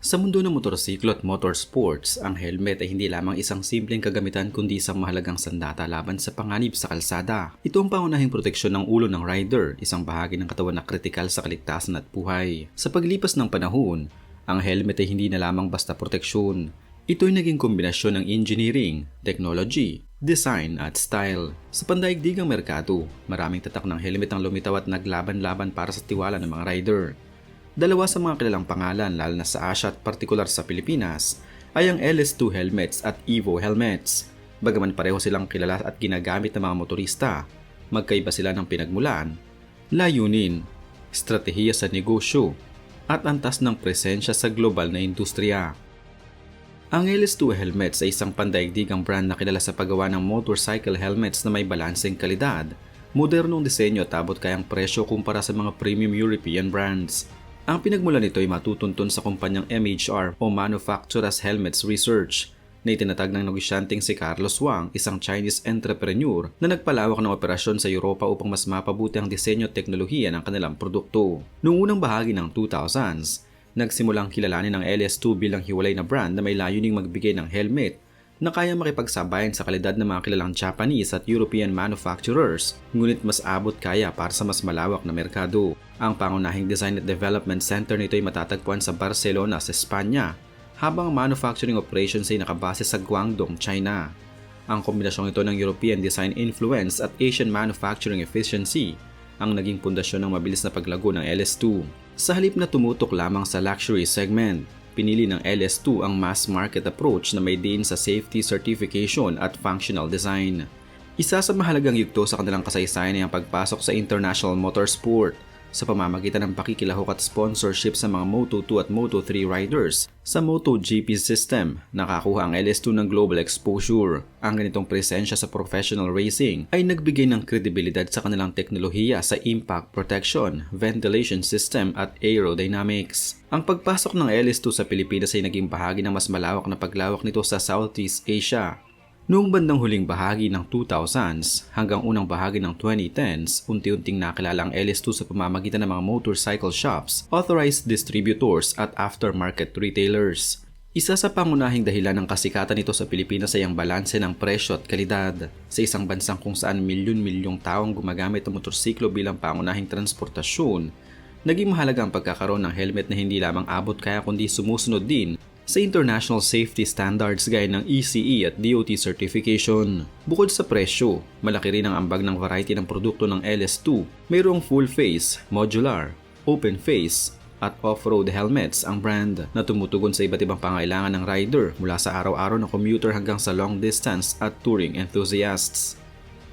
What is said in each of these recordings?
Sa mundo ng motorsiklo at motorsports, ang helmet ay hindi lamang isang simpleng kagamitan kundi isang mahalagang sandata laban sa panganib sa kalsada. Ito ang pangunahing proteksyon ng ulo ng rider, isang bahagi ng katawan na kritikal sa kaligtasan at buhay. Sa paglipas ng panahon, ang helmet ay hindi na lamang basta proteksyon. Ito ay naging kombinasyon ng engineering, technology, design at style. Sa pandaigdigang merkado, maraming tatak ng helmet ang lumitaw at naglaban-laban para sa tiwala ng mga rider. Dalawa sa mga kilalang pangalan lalo na sa Asia at partikular sa Pilipinas ay ang LS2 helmets at Evo helmets. Bagaman pareho silang kilala at ginagamit ng mga motorista, magkaiba sila ng pinagmulan, layunin, estratehiya sa negosyo, at antas ng presensya sa global na industriya. Ang LS2 helmets ay isang pandaigdigang brand na kilala sa paggawa ng motorcycle helmets na may balanseng kalidad, modernong disenyo at abot kayang presyo kumpara sa mga premium European brands. Ang pinagmulan nito ay matutuntun sa kumpanyang MHR o Manufacturers Helmets Research na itinatag ng negosyanteng si Carlos Wang, isang Chinese entrepreneur na nagpalawak ng operasyon sa Europa upang mas mapabuti ang disenyo at teknolohiya ng kanilang produkto. Noong unang bahagi ng 2000s, nagsimulang kilalanin ang LS2 bilang hiwalay na brand na may layuning magbigay ng helmet na kaya makipagsabayan sa kalidad ng mga kilalang Japanese at European manufacturers, ngunit mas abot kaya para sa mas malawak na merkado. Ang pangunahing design at development center nito ay matatagpuan sa Barcelona sa Espanya, habang ang manufacturing operations ay nakabase sa Guangdong, China. Ang kombinasyong ito ng European design influence at Asian manufacturing efficiency ang naging pundasyon ng mabilis na paglago ng LS2. Sa halip na tumutok lamang sa luxury segment, pinili ng LS2 ang mass market approach na may diin sa safety certification at functional design. Isa sa mahalagang yugto sa kanilang kasaysayan ay ang pagpasok sa international motorsport sa pamamagitan ng pakikilahok at sponsorship sa mga Moto2 at Moto3 riders. Sa MotoGP system, nakakuha ang LS2 ng global exposure. Ang ganitong presensya sa professional racing ay nagbigay ng kredibilidad sa kanilang teknolohiya sa impact protection, ventilation system at aerodynamics. Ang pagpasok ng LS2 sa Pilipinas ay naging bahagi ng mas malawak na paglawak nito sa Southeast Asia. Noong bandang huling bahagi ng 2000s hanggang unang bahagi ng 2010s, unti-unting nakilala ang LS2 sa pamamagitan ng mga motorcycle shops, authorized distributors at aftermarket retailers. Isa sa pangunahing dahilan ng kasikatan nito sa Pilipinas ay ang balanse ng presyo at kalidad. Sa isang bansang kung saan milyon-milyong taong gumagamit ng motorsiklo bilang pangunahing transportasyon, naging mahalaga ang pagkakaroon ng helmet na hindi lamang abot kaya kundi sumusunod din sa international safety standards gaya ng ECE at DOT certification. Bukod sa presyo, malaki rin ang ambag ng variety ng produkto ng LS2. Mayroong full face, modular, open face, at off-road helmets ang brand na tumutugon sa iba't ibang pangailangan ng rider mula sa araw-araw na commuter hanggang sa long distance at touring enthusiasts.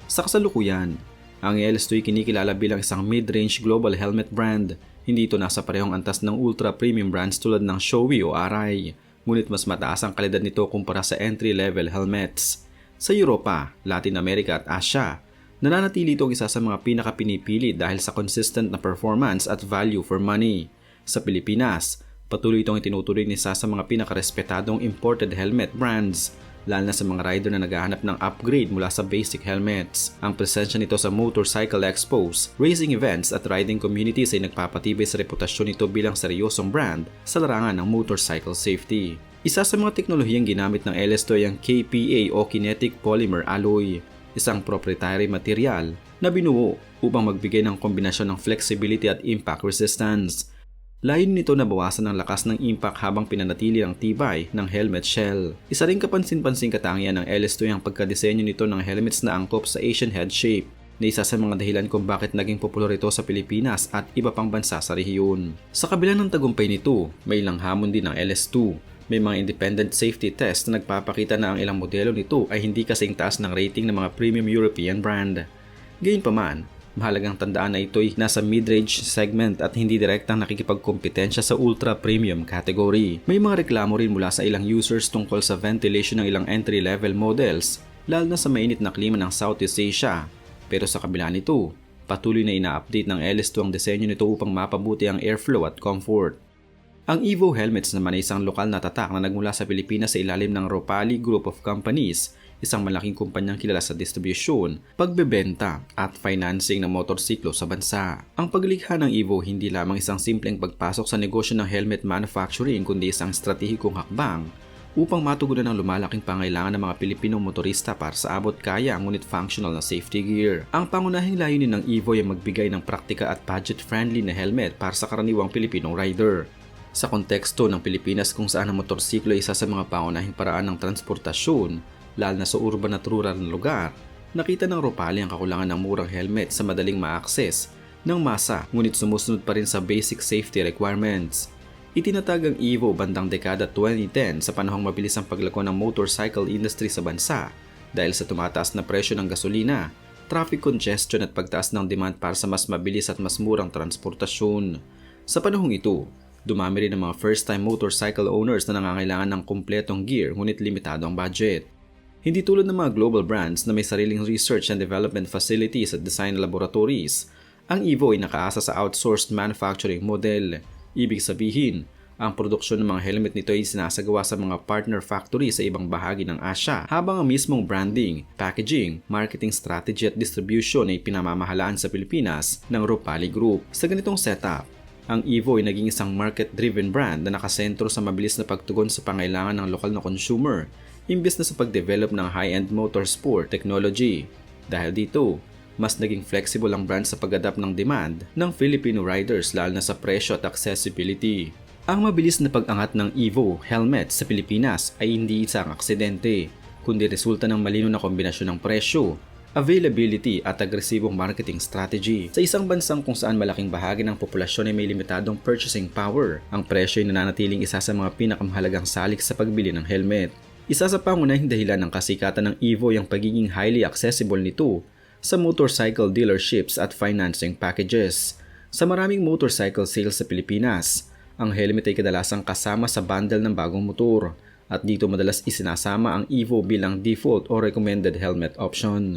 Sa kasalukuyan, ang LS2 ay kinikilala bilang isang mid-range global helmet brand. Hindi ito nasa parehong antas ng ultra-premium brands tulad ng Shoei o Arai, ngunit mas mataas ang kalidad nito kumpara sa entry-level helmets. Sa Europa, Latin America at Asia, nananatili itong isa sa mga pinakapinipili dahil sa consistent na performance at value for money. Sa Pilipinas, patuloy itong itinutuloy ni isa sa mga pinakarespetadong imported helmet brands, lalo na sa mga rider na naghahanap ng upgrade mula sa basic helmets. Ang presensya nito sa motorcycle expos, racing events at riding communities ay nagpapatibay sa reputasyon nito bilang seryosong brand sa larangan ng motorcycle safety. Isa sa mga teknolohiyang ginamit ng LS2 ay ang KPA o Kinetic Polymer Alloy, isang proprietary material na binuo upang magbigay ng kombinasyon ng flexibility at impact resistance. Layon nito na bawasan ang lakas ng impact habang pinanatili ang tibay ng helmet shell. Isa ring kapansin-pansing katangian ng LS2 ang pagkadesenyo nito ng helmets na angkop sa Asian head shape, na isa sa mga dahilan kung bakit naging popular ito sa Pilipinas at iba pang bansa sa rehiyon. Sa kabila ng tagumpay nito, may ilang hamon din ang LS2. May mga independent safety test na nagpapakita na ang ilang modelo nito ay hindi kasing taas ng rating ng mga premium European brand. Gayunpaman, mahalagang tandaan na ito'y nasa mid-range segment at hindi direktang nakikipagkompetensya sa ultra-premium category. May mga reklamo rin mula sa ilang users tungkol sa ventilation ng ilang entry-level models, lalo na sa mainit na klima ng Southeast Asia. Pero sa kabila nito, patuloy na ina-update ng LS2 ang disenyo nito upang mapabuti ang airflow at comfort. Ang Evo helmets naman ay isang lokal na tatak na nagmula sa Pilipinas sa ilalim ng Ropali Group of Companies, isang malaking kumpanyang kilala sa distribusyon, pagbebenta at financing ng motorsiklo sa bansa. Ang paglikha ng Evo hindi lamang isang simpleng pagpasok sa negosyo ng helmet manufacturing kundi isang stratehikong hakbang upang matugunan ang lumalaking pangailangan ng mga Pilipinong motorista para sa abot kaya ngunit functional na safety gear. Ang pangunahing layunin ng Evo ay magbigay ng praktika at budget-friendly na helmet para sa karaniwang Pilipinong rider. Sa konteksto ng Pilipinas kung saan ang motorsiklo ay isa sa mga pangunahing paraan ng transportasyon, lalo na sa urban at rural na lugar, nakita ng Ropali ang kakulangan ng murang helmet sa madaling ma-access ng masa ngunit sumusunod pa rin sa basic safety requirements. Itinatag ang Evo bandang dekada 2010 sa panahong mabilis ang paglago ng motorcycle industry sa bansa dahil sa tumataas na presyo ng gasolina, traffic congestion at pagtaas ng demand para sa mas mabilis at mas murang transportasyon. Sa panahong ito, dumami rin ang mga first-time motorcycle owners na nangangailangan ng kumpletong gear ngunit limitado ang budget. Hindi tulad ng mga global brands na may sariling research and development facilities at design laboratories, ang Evo ay nakaasa sa outsourced manufacturing model. Ibig sabihin, ang produksyon ng mga helmet nito ay sinasagawa sa mga partner factory sa ibang bahagi ng Asia habang ang mismong branding, packaging, marketing strategy at distribution ay pinamamahalaan sa Pilipinas ng Ropali Group. Sa ganitong setup, ang Evo ay naging isang market-driven brand na nakasentro sa mabilis na pagtugon sa pangailangan ng lokal na consumer imbes na sa pag-develop ng high-end motorsport technology. Dahil dito, mas naging flexible ang brand sa pag-adapt ng demand ng Filipino riders lalo na sa presyo at accessibility. Ang mabilis na pag-angat ng Evo helmet sa Pilipinas ay hindi isang aksidente, kundi resulta ng malino na kombinasyon ng presyo, availability at agresibong marketing strategy. Sa isang bansang kung saan malaking bahagi ng populasyon ay may limitadong purchasing power, ang presyo ay nananatiling isa sa mga pinakamahalagang salik sa pagbili ng helmet. Isa sa pangunahing dahilan ng kasikatan ng Evo ay ang pagiging highly accessible nito sa motorcycle dealerships at financing packages. Sa maraming motorcycle sales sa Pilipinas, ang helmet ay kadalasang kasama sa bundle ng bagong motor at dito madalas isinasama ang Evo bilang default o recommended helmet option.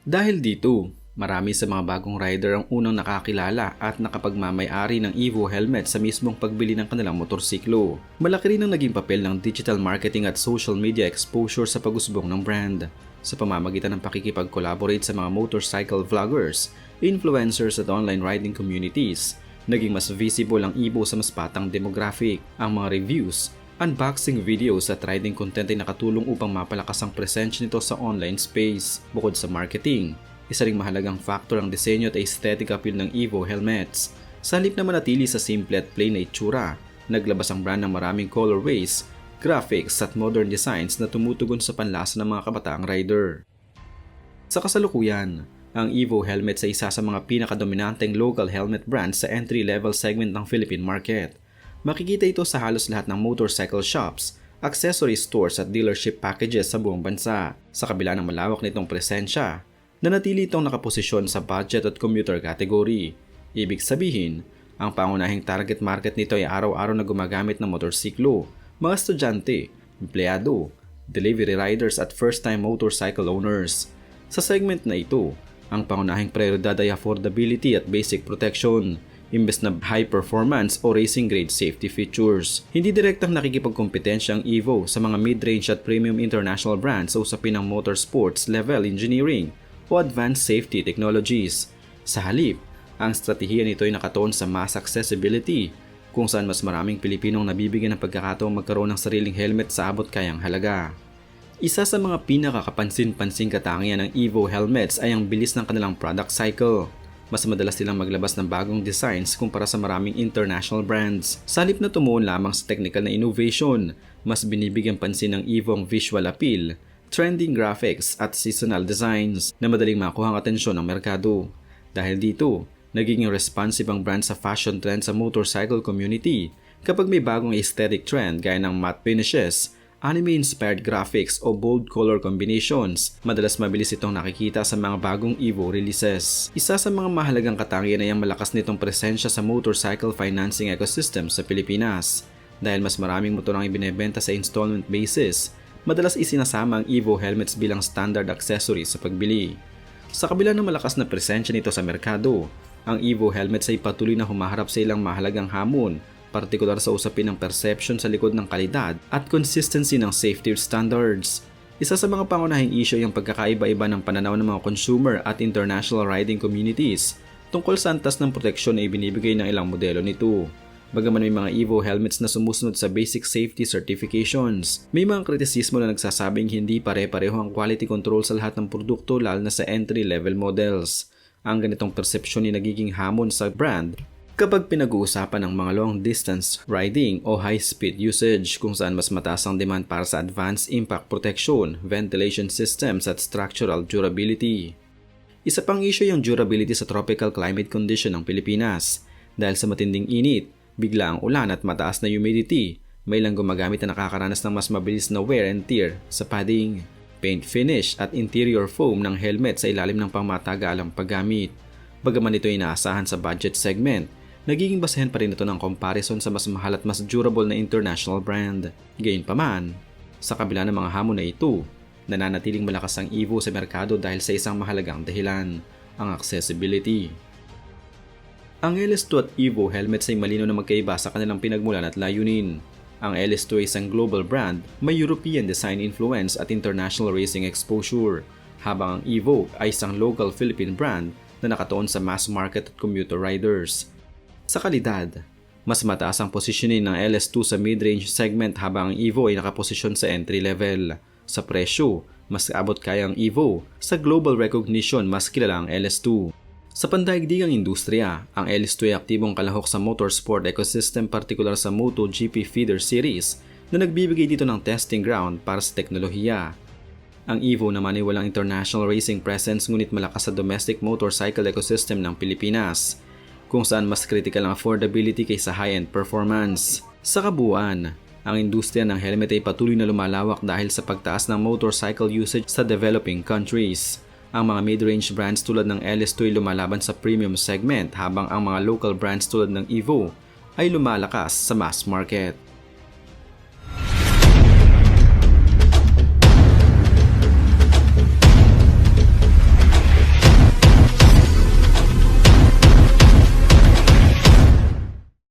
Dahil dito, marami sa mga bagong rider ang unang nakakilala at nakapagmamay-ari ng Evo helmet sa mismong pagbili ng kanilang motorsiklo. Malaki rin ang naging papel ng digital marketing at social media exposure sa pag-usbong ng brand sa pamamagitan ng pakikipag-collaborate sa mga motorcycle vloggers, influencers at online riding communities. Naging mas visible ang Evo sa mas batang demographic. Ang mga reviews, unboxing videos at riding content ay nakatulong upang mapalakas ang presensya nito sa online space. Bukod sa marketing, isa ring mahalagang factor ang disenyo at aesthetic appeal ng Evo helmets. Sa halip na manatili sa simple at plain na itsura, naglabas ang brand ng maraming colorways, graphics at modern designs na tumutugon sa panlasa ng mga kabataang rider. Sa kasalukuyan, ang Evo helmet ay isa sa mga pinakadominanteng local helmet brands sa entry-level segment ng Philippine market. Makikita ito sa halos lahat ng motorcycle shops, accessory stores at dealership packages sa buong bansa. Sa kabila ng malawak nitong presensya, nanatili itong nakaposisyon sa budget at commuter category. Ibig sabihin, ang pangunahing target market nito ay araw-araw na gumagamit ng motorsiklo, mga estudyante, empleyado, delivery riders at first-time motorcycle owners. Sa segment na ito, ang pangunahing prioridad ay affordability at basic protection, imbes na high performance o racing grade safety features. Hindi direktang nakikipagkompetensya ang Evo sa mga mid-range at premium international brands sa usapin ng motorsports level engineering o advanced safety technologies. Sa halip, ang estratehiya nito ay nakatuon sa mass accessibility, kung saan mas maraming Pilipinong nabibigyan ng pagkakataong magkaroon ng sariling helmet sa abot kayang halaga. Isa sa mga pinakakapansin-pansing katangian ng Evo helmets ay ang bilis ng kanilang product cycle. Mas madalas silang maglabas ng bagong designs kumpara sa maraming international brands. Sa halip na tumuon lamang sa technical na innovation, mas binibigyan pansin ng Evo ang visual appeal, trending graphics at seasonal designs na madaling makuha ang atensyon ng merkado. Dahil dito, nagiging responsive ang brand sa fashion trend sa motorcycle community kapag may bagong aesthetic trend gaya ng matte finishes, anime-inspired graphics o bold color combinations. Madalas mabilis itong nakikita sa mga bagong Evo releases. Isa sa mga mahalagang katangian ay ang malakas nitong presensya sa motorcycle financing ecosystem sa Pilipinas. Dahil mas maraming motor ang ibinebenta sa installment basis, madalas isinasama ang Evo helmets bilang standard accessory sa pagbili. Sa kabila ng malakas na presensya nito sa merkado, ang Evo helmets ay patuloy na humaharap sa ilang mahalagang hamon, partikular sa usapin ng perception sa likod ng kalidad at consistency ng safety standards. Isa sa mga pangunahing issue ay ang pagkakaiba-iba ng pananaw ng mga consumer at international riding communities tungkol sa antas ng proteksyon na ibinibigay ng ilang modelo nito. Bagaman may mga EVO helmets na sumusunod sa basic safety certifications, may mga kritisismo na nagsasabing hindi pare-pareho ang quality control sa lahat ng produkto lalo na sa entry-level models. Ang ganitong persepsyon ay nagiging hamon sa brand kapag pinag-uusapan ng mga long-distance riding o high-speed usage kung saan mas mataas ang demand para sa advanced impact protection, ventilation systems at structural durability. Isa pang issue yung durability sa tropical climate condition ng Pilipinas. Dahil sa matinding init, bigla ang ulan at mataas na humidity, may ilang gumagamit na nakakaranas ng mas mabilis na wear and tear sa padding, paint finish at interior foam ng helmet sa ilalim ng pangmatagalang paggamit. Bagaman ito ay inaasahan sa budget segment, nagiging basehan pa rin ito ng comparison sa mas mahal at mas durable na international brand. Gayunpaman, sa kabila ng mga hamon na ito, nananatiling malakas ang EVO sa merkado dahil sa isang mahalagang dahilan, ang accessibility. Ang LS2 at EVO helmets ay malinaw na magkaiba sa kanilang pinagmulan at layunin. Ang LS2 ay isang global brand, may European design influence at international racing exposure, habang ang EVO ay isang local Philippine brand na nakatuon sa mass market at commuter riders. Sa kalidad, mas mataas ang positioning ng LS2 sa mid-range segment habang ang EVO ay nakaposisyon sa entry level. Sa presyo, mas abot kaya ang EVO, sa global recognition mas kilala ang LS2. Sa pandaigdigang industriya, ang LS2 ay aktibong kalahok sa motorsport ecosystem partikular sa MotoGP Feeder Series na nagbibigay dito ng testing ground para sa teknolohiya. Ang EVO naman ay walang international racing presence ngunit malakas sa domestic motorcycle ecosystem ng Pilipinas, kung saan mas critical ang affordability kaysa high-end performance. Sa kabuuan, ang industriya ng helmet ay patuloy na lumalawak dahil sa pagtaas ng motorcycle usage sa developing countries. Ang mga mid-range brands tulad ng LS2 ay lumalaban sa premium segment habang ang mga local brands tulad ng EVO ay lumalakas sa mass market.